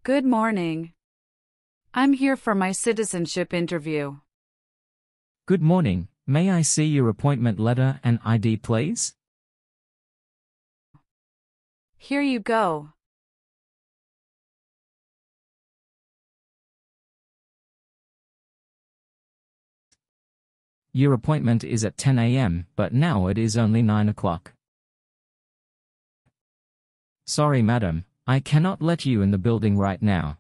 Good morning. I'm here for my citizenship interview. Good morning. May I see your appointment letter and ID, please? Here you go. Your appointment is at 10 a.m., but now it is only 9 o'clock. Sorry, madam, I cannot let you in the building right now.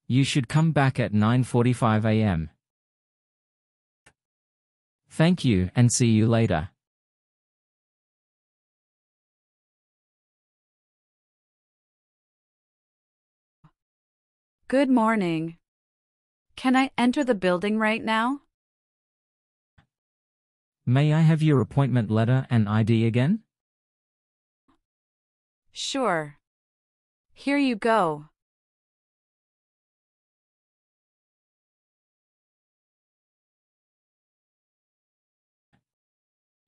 You should come back at 9:45 a.m. Thank you and see you later. Good morning. Can I enter the building right now? May I have your appointment letter and ID again? Sure. Here you go.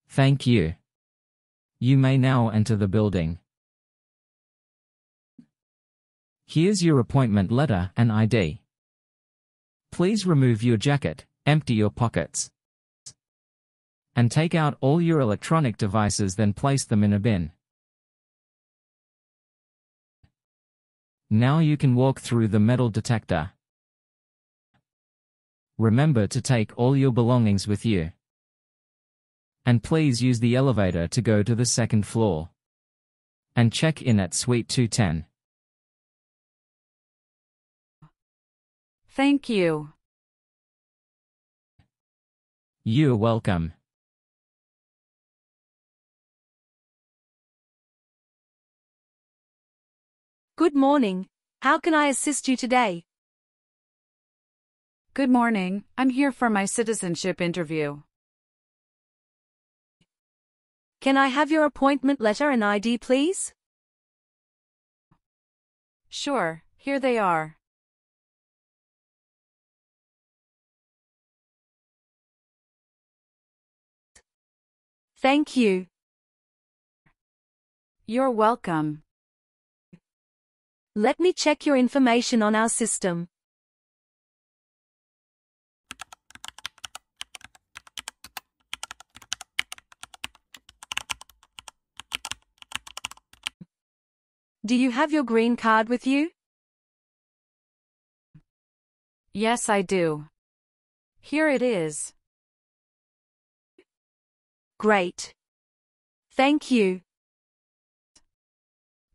Thank you. You may now enter the building. Here's your appointment letter and ID. Please remove your jacket, empty your pockets, and take out all your electronic devices, then place them in a bin. Now you can walk through the metal detector. Remember to take all your belongings with you. And please use the elevator to go to the second floor. And check in at Suite 210. Thank you. You're welcome. Good morning. How can I assist you today? Good morning. I'm here for my citizenship interview. Can I have your appointment letter and ID, please? Sure, here they are. Thank you. You're welcome. Let me check your information on our system. Do you have your green card with you? Yes, I do. Here it is. Great. Thank you.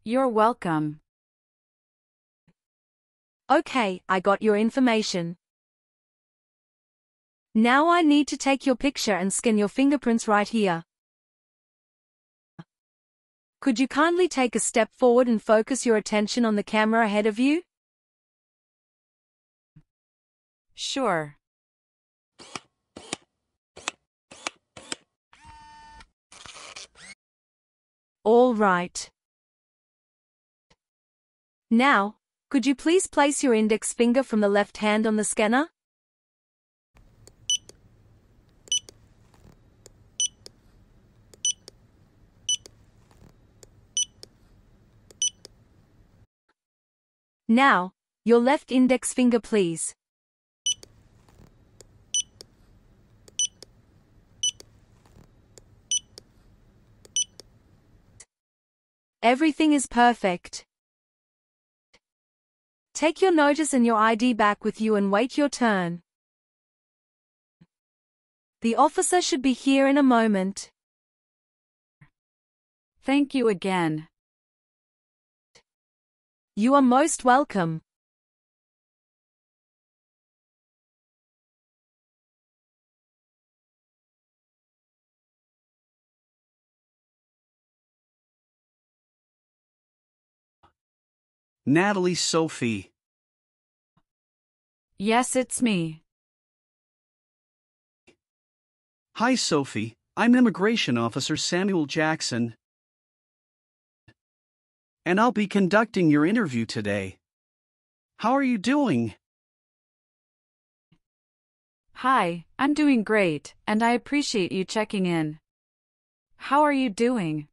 You're welcome. Okay, I got your information. Now I need to take your picture and scan your fingerprints right here. Could you kindly take a step forward and focus your attention on the camera ahead of you? Sure. All right. Now, could you please place your index finger from the left hand on the scanner? Now, your left index finger, please. Everything is perfect. Take your notice and your ID back with you and wait your turn. The officer should be here in a moment. Thank you again. You are most welcome. Natalie Sophie. Yes, it's me. Hi Sophie, I'm Immigration Officer Samuel Jackson, and I'll be conducting your interview today. How are you doing? Hi, I'm doing great, and I appreciate you checking in. How are you doing?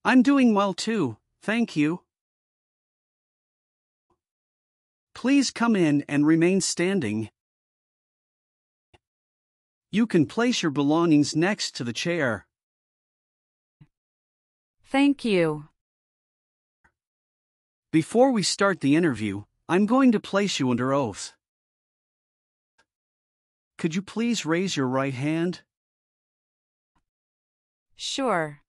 I'm doing well too, thank you. Please come in and remain standing. You can place your belongings next to the chair. Thank you. Before we start the interview, I'm going to place you under oath. Could you please raise your right hand? Sure.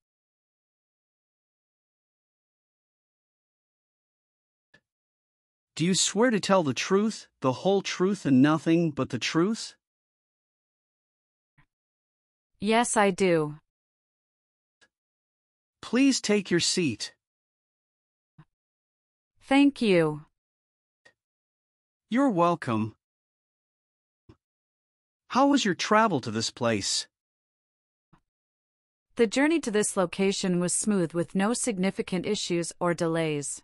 Do you swear to tell the truth, the whole truth and nothing but the truth? Yes, I do. Please take your seat. Thank you. You're welcome. How was your travel to this place? The journey to this location was smooth with no significant issues or delays.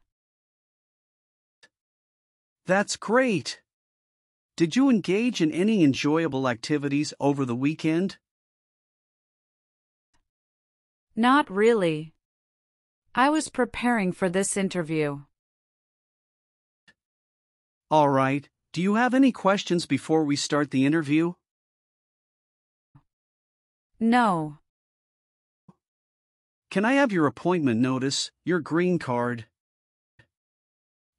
That's great. Did you engage in any enjoyable activities over the weekend? Not really. I was preparing for this interview. All right, do you have any questions before we start the interview? No. Can I have your appointment notice, your green card,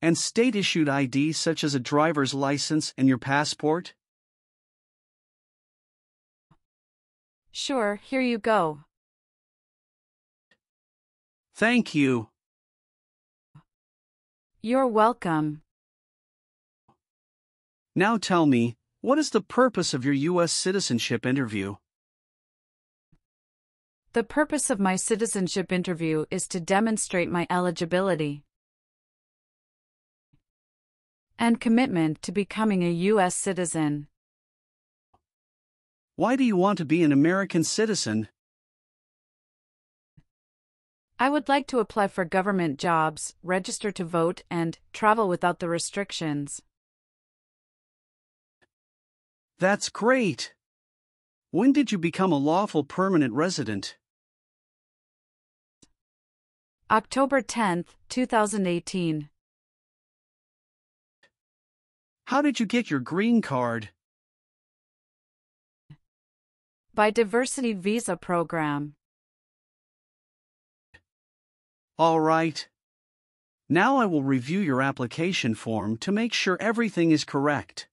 and state-issued ID such as a driver's license and your passport? Sure, here you go. Thank you. You're welcome. Now tell me, what is the purpose of your US citizenship interview? The purpose of my citizenship interview is to demonstrate my eligibility and commitment to becoming a U.S. citizen. Why do you want to be an American citizen? I would like to apply for government jobs, register to vote, and travel without the restrictions. That's great. When did you become a lawful permanent resident? October 10, 2018. How did you get your green card? By Diversity Visa Program. All right. Now I will review your application form to make sure everything is correct.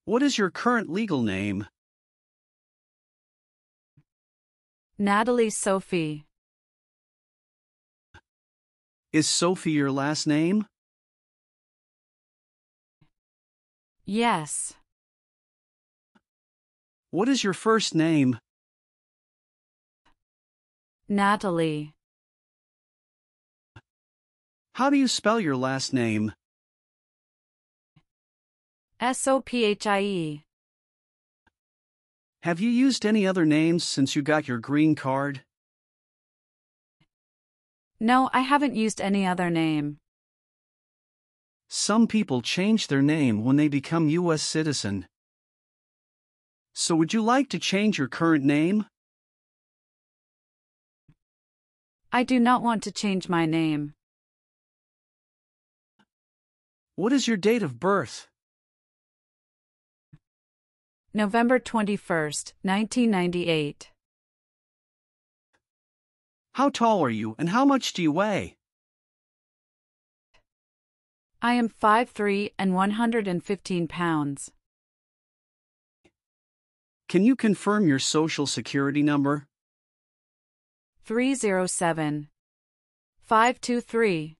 What is your current legal name? Natalie Sophie. Is Sophie your last name? Yes. What is your first name? Natalie. How do you spell your last name? Sophie. Have you used any other names since you got your green card? No, I haven't used any other name. Some people change their name when they become U.S. citizen. So would you like to change your current name? I do not want to change my name. What is your date of birth? November 21st, 1998. How tall are you and how much do you weigh? I am 5'3" and 115 pounds. Can you confirm your social security number? 307 523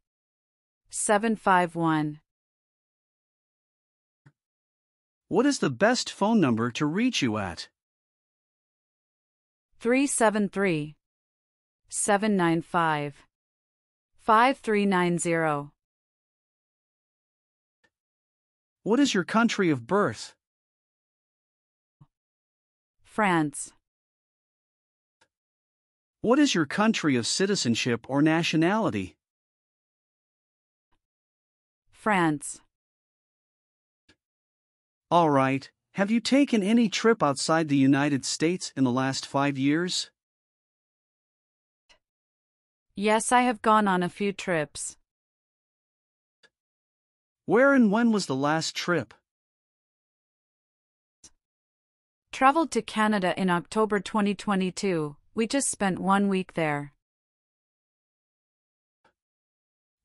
751. What is the best phone number to reach you at? 373 795 5390. What is your country of birth? France. What is your country of citizenship or nationality? France. All right. Have you taken any trip outside the United States in the last 5 years? Yes, I have gone on a few trips. Where and when was the last trip? Traveled to Canada in October 2022. We just spent 1 week there.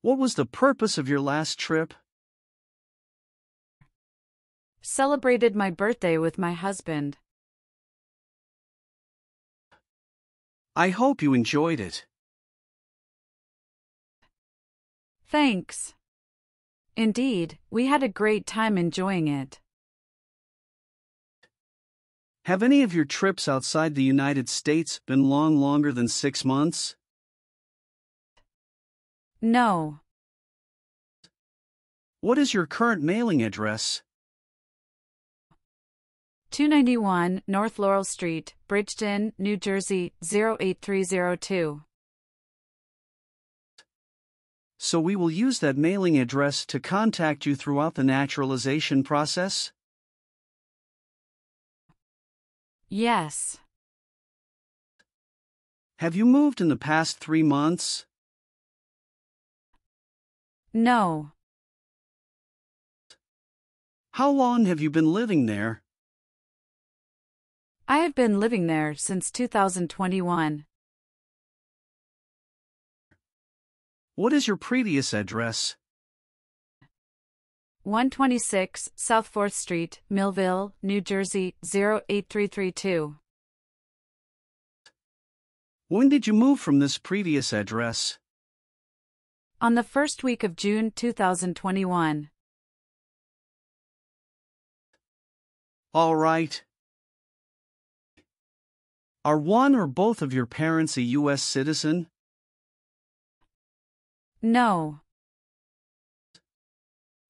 What was the purpose of your last trip? Celebrated my birthday with my husband. I hope you enjoyed it. Thanks. Indeed, we had a great time enjoying it. Have any of your trips outside the United States been longer than 6 months? No. What is your current mailing address? 291 North Laurel Street, Bridgeton, New Jersey, 08302. So we will use that mailing address to contact you throughout the naturalization process? Yes. Have you moved in the past 3 months? No. How long have you been living there? I have been living there since 2021. What is your previous address? 126 South 4th Street, Millville, New Jersey, 08332. When did you move from this previous address? On the first week of June 2021. All right. Are one or both of your parents a U.S. citizen? No.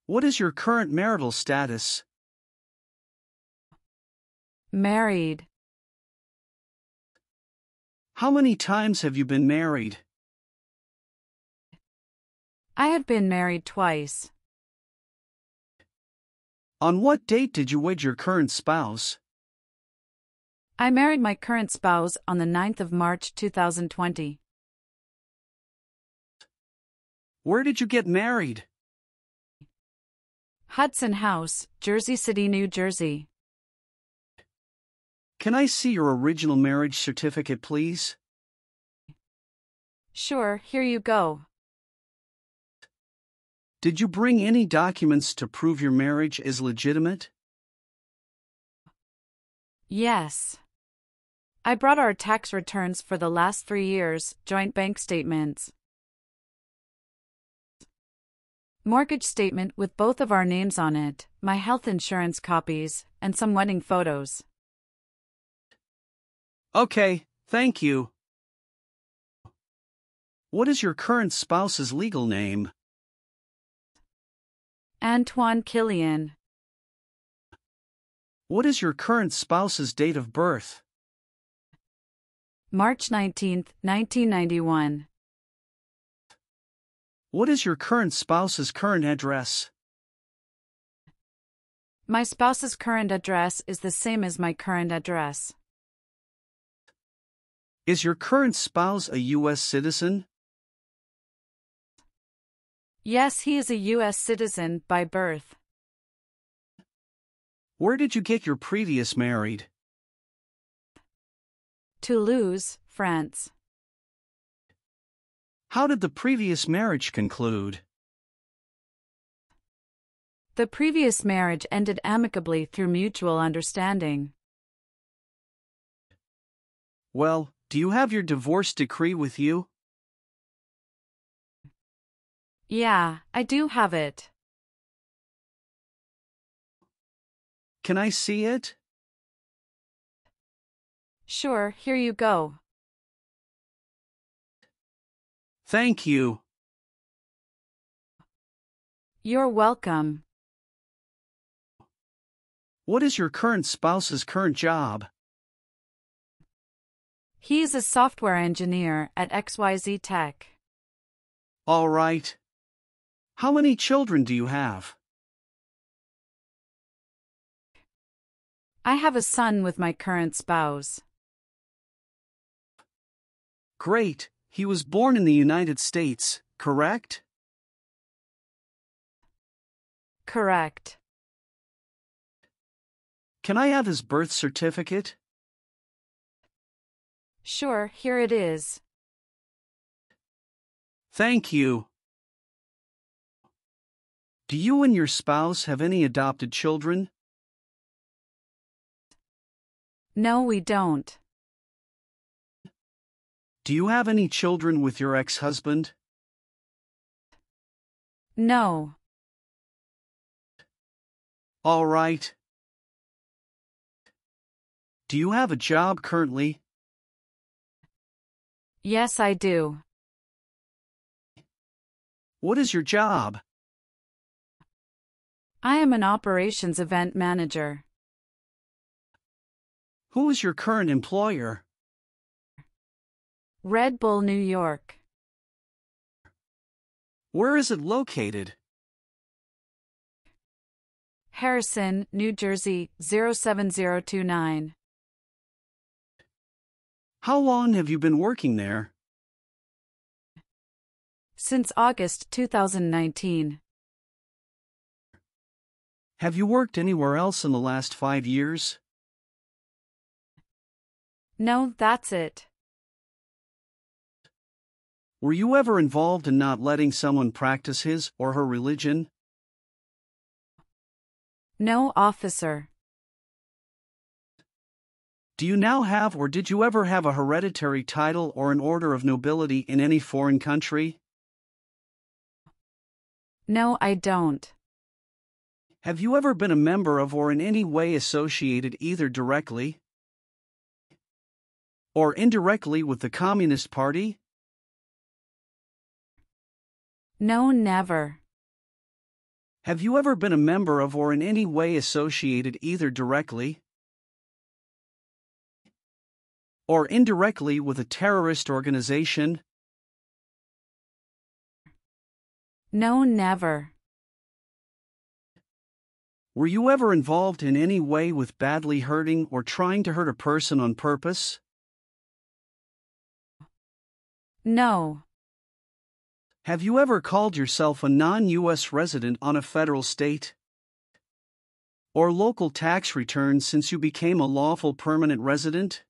What is your current marital status? Married. How many times have you been married? I have been married twice. On what date did you wed your current spouse? I married my current spouse on the 9th of March 2020. Where did you get married? Hudson House, Jersey City, New Jersey. Can I see your original marriage certificate, please? Sure, here you go. Did you bring any documents to prove your marriage is legitimate? Yes. I brought our tax returns for the last 3 years, joint bank statements. Mortgage statement with both of our names on it, my health insurance copies, and some wedding photos. Okay, thank you. What is your current spouse's legal name? Antoine Killian. What is your current spouse's date of birth? March 19, 1991. What is your current spouse's current address? My spouse's current address is the same as my current address. Is your current spouse a U.S. citizen? Yes, he is a U.S. citizen by birth. Where did you get your previous married? Toulouse, France. How did the previous marriage conclude? The previous marriage ended amicably through mutual understanding. Well, do you have your divorce decree with you? Yeah, I do have it. Can I see it? Sure, here you go. Thank you. You're welcome. What is your current spouse's current job? He is a software engineer at XYZ Tech. All right. How many children do you have? I have a son with my current spouse. Great. He was born in the United States, correct? Correct. Can I have his birth certificate? Sure, here it is. Thank you. Do you and your spouse have any adopted children? No, we don't. Do you have any children with your ex-husband? No. All right. Do you have a job currently? Yes, I do. What is your job? I am an operations event manager. Who is your current employer? Red Bull, New York. Where is it located? Harrison, New Jersey, 07029. How long have you been working there? Since August 2019. Have you worked anywhere else in the last 5 years? No, that's it. Were you ever involved in not letting someone practice his or her religion? No, officer. Do you now have or did you ever have a hereditary title or an order of nobility in any foreign country? No, I don't. Have you ever been a member of or in any way associated either directly or indirectly with the Communist Party? No, never. Have you ever been a member of or in any way associated either directly or indirectly with a terrorist organization? No, never. Were you ever involved in any way with badly hurting or trying to hurt a person on purpose? No. Have you ever called yourself a non-US resident on a federal, state, or local tax return since you became a lawful permanent resident?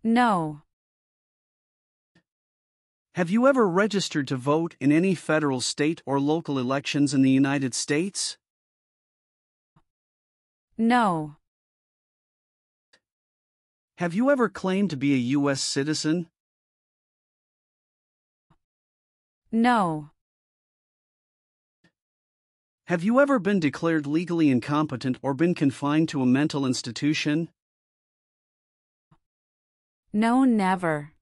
No. Have you ever registered to vote in any federal, state, or local elections in the United States? No. Have you ever claimed to be a US citizen? No. Have you ever been declared legally incompetent or been confined to a mental institution? No, never.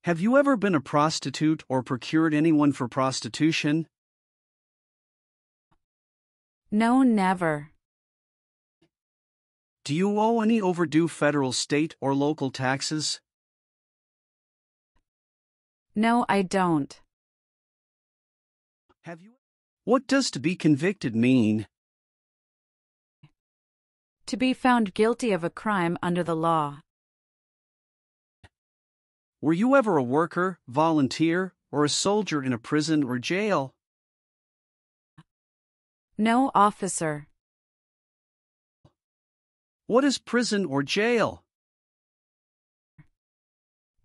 Have you ever been a prostitute or procured anyone for prostitution? No, never. Do you owe any overdue federal, state, or local taxes? No, I don't. What does to be convicted mean? To be found guilty of a crime under the law. Were you ever a worker, volunteer, or a soldier in a prison or jail? No, officer. What is prison or jail?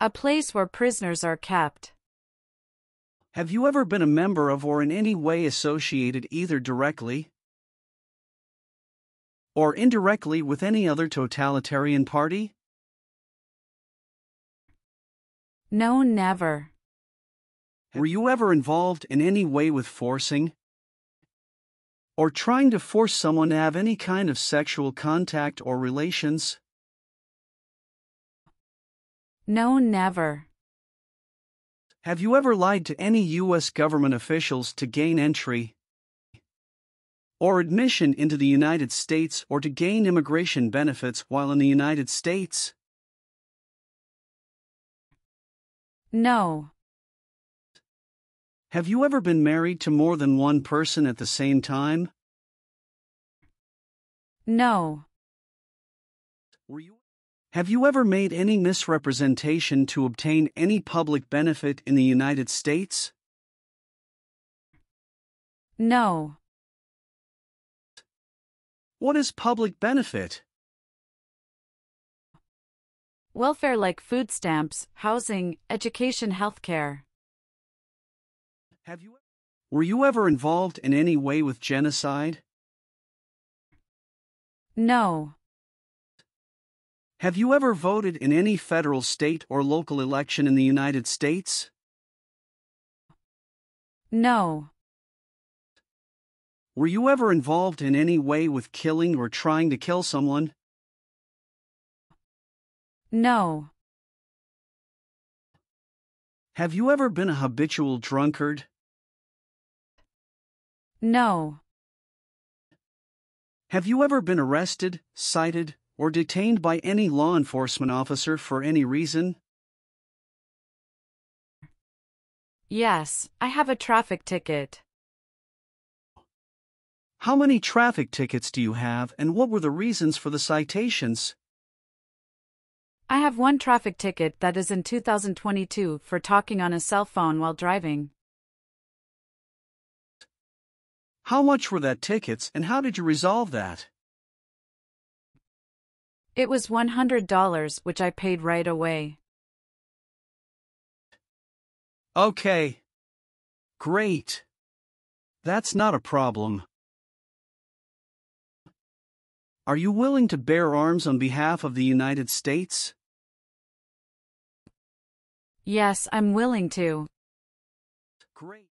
A place where prisoners are kept. Have you ever been a member of or in any way associated either directly or indirectly with any other totalitarian party? No, never. Were you ever involved in any way with forcing or trying to force someone to have any kind of sexual contact or relations? No, never. Have you ever lied to any U.S. government officials to gain entry or admission into the United States or to gain immigration benefits while in the United States? No. Have you ever been married to more than one person at the same time? No. Have you ever made any misrepresentation to obtain any public benefit in the United States? No. What is public benefit? Welfare like food stamps, housing, education, healthcare. Were you ever involved in any way with genocide? No. Have you ever voted in any federal, state, or local election in the United States? No. Were you ever involved in any way with killing or trying to kill someone? No. Have you ever been a habitual drunkard? No. Have you ever been arrested, cited, or detained by any law enforcement officer for any reason? Yes, I have a traffic ticket. How many traffic tickets do you have, and what were the reasons for the citations? I have one traffic ticket that is in 2022 for talking on a cell phone while driving. How much were that tickets, and how did you resolve that? It was $100, which I paid right away. Okay. Great. That's not a problem. Are you willing to bear arms on behalf of the United States? Yes, I'm willing to. Great.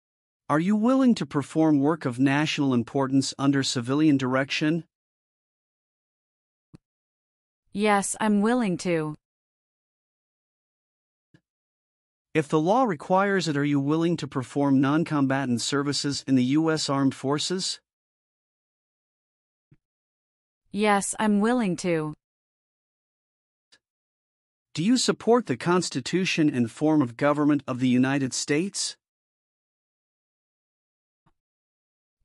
Are you willing to perform work of national importance under civilian direction? Yes, I'm willing to. If the law requires it, are you willing to perform non-combatant services in the U.S. Armed Forces? Yes, I'm willing to. Do you support the Constitution and form of government of the United States?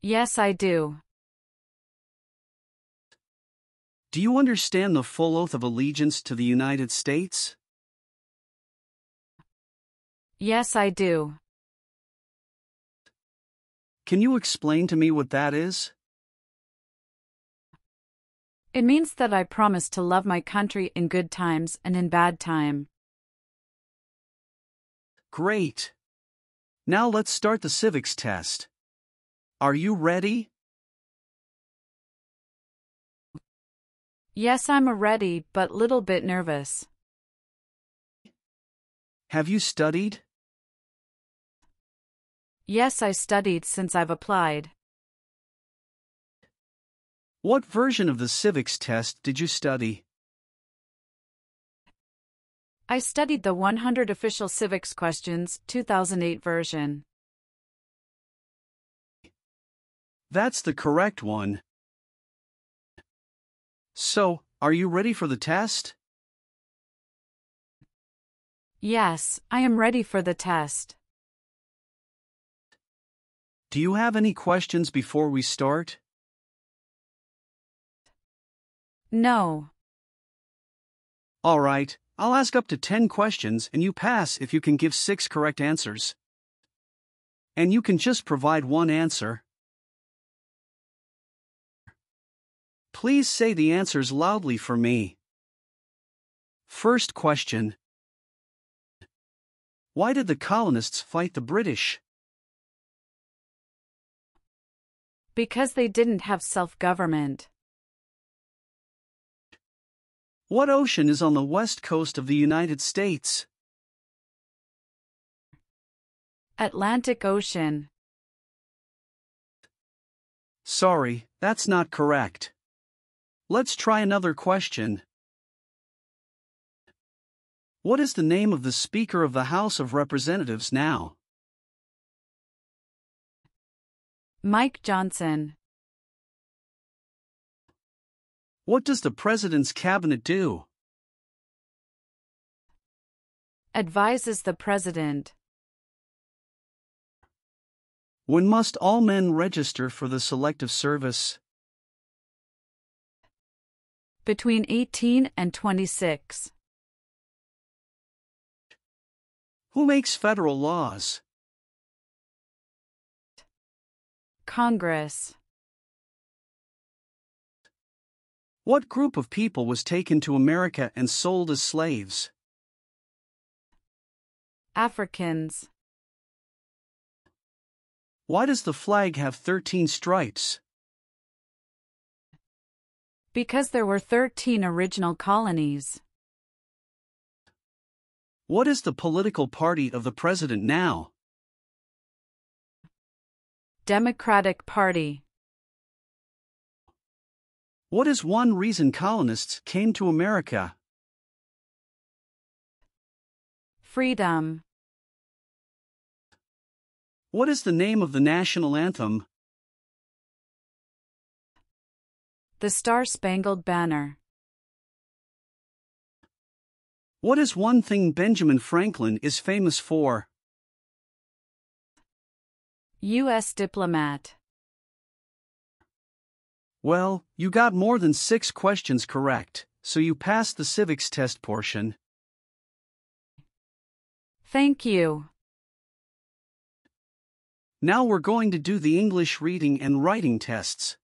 Yes, I do. Do you understand the full oath of allegiance to the United States? Yes, I do. Can you explain to me what that is? It means that I promise to love my country in good times and in bad time. Great. Now let's start the civics test. Are you ready? Yes, I'm ready, but little bit nervous. Have you studied? Yes, I studied since I've applied. What version of the civics test did you study? I studied the 100 Official Civics Questions, 2008 version. That's the correct one. So, are you ready for the test? Yes, I am ready for the test. Do you have any questions before we start? No. All right, I'll ask up to 10 questions and you pass if you can give 6 correct answers. And you can just provide one answer. Please say the answers loudly for me. First question. Why did the colonists fight the British? Because they didn't have self-government. What ocean is on the west coast of the United States? Atlantic Ocean. Sorry, that's not correct. Let's try another question. What is the name of the Speaker of the House of Representatives now? Mike Johnson. What does the President's Cabinet do? Advises the President. When must all men register for the Selective Service? Between 18 and 26. Who makes federal laws? Congress. What group of people was taken to America and sold as slaves? Africans. Why does the flag have 13 stripes? Because there were 13 original colonies. What is the political party of the president now? Democratic Party. What is one reason colonists came to America? Freedom. What is the name of the national anthem? The Star-Spangled Banner. What is one thing Benjamin Franklin is famous for? U.S. diplomat. Well, you got more than 6 questions correct, so you passed the civics test portion. Thank you. Now we're going to do the English reading and writing tests.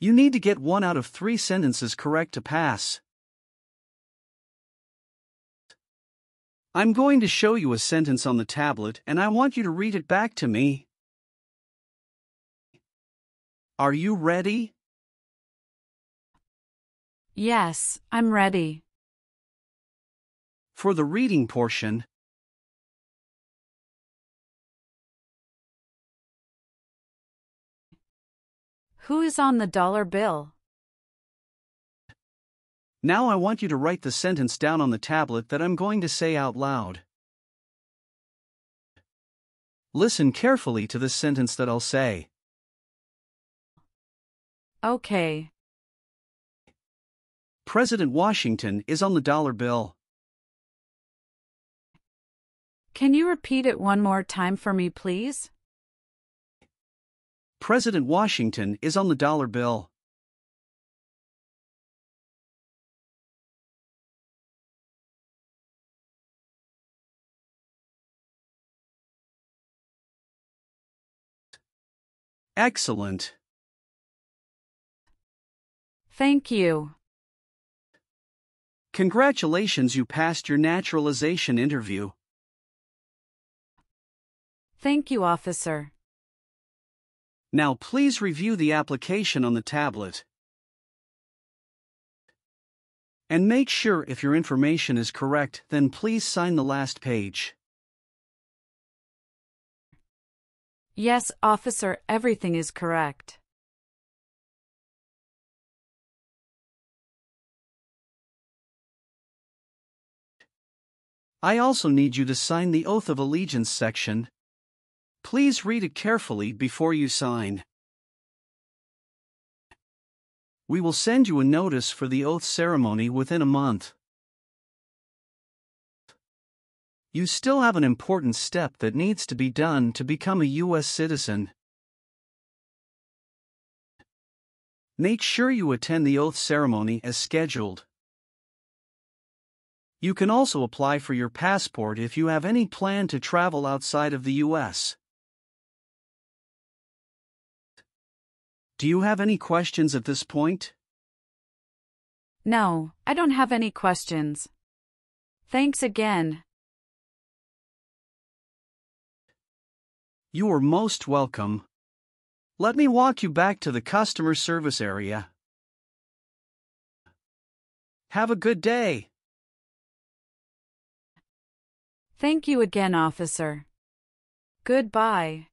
You need to get 1 out of 3 sentences correct to pass. I'm going to show you a sentence on the tablet and I want you to read it back to me. Are you ready? Yes, I'm ready. For the reading portion, Who is on the dollar bill? now I want you to write the sentence down on the tablet that I'm going to say out loud. Listen carefully to this sentence that I'll say. Okay. President Washington is on the dollar bill. Can you repeat it one more time for me, please? President Washington is on the dollar bill. Excellent. Thank you. Congratulations, you passed your naturalization interview. Thank you, officer. Now please review the application on the tablet. And make sure if your information is correct, then please sign the last page. Yes, officer, everything is correct. I also need you to sign the Oath of Allegiance section. Please read it carefully before you sign. We will send you a notice for the oath ceremony within a month. You still have an important step that needs to be done to become a US citizen. Make sure you attend the oath ceremony as scheduled. You can also apply for your passport if you have any plan to travel outside of the US. Do you have any questions at this point? No, I don't have any questions. Thanks again. You are most welcome. Let me walk you back to the customer service area. Have a good day. Thank you again, officer. Goodbye.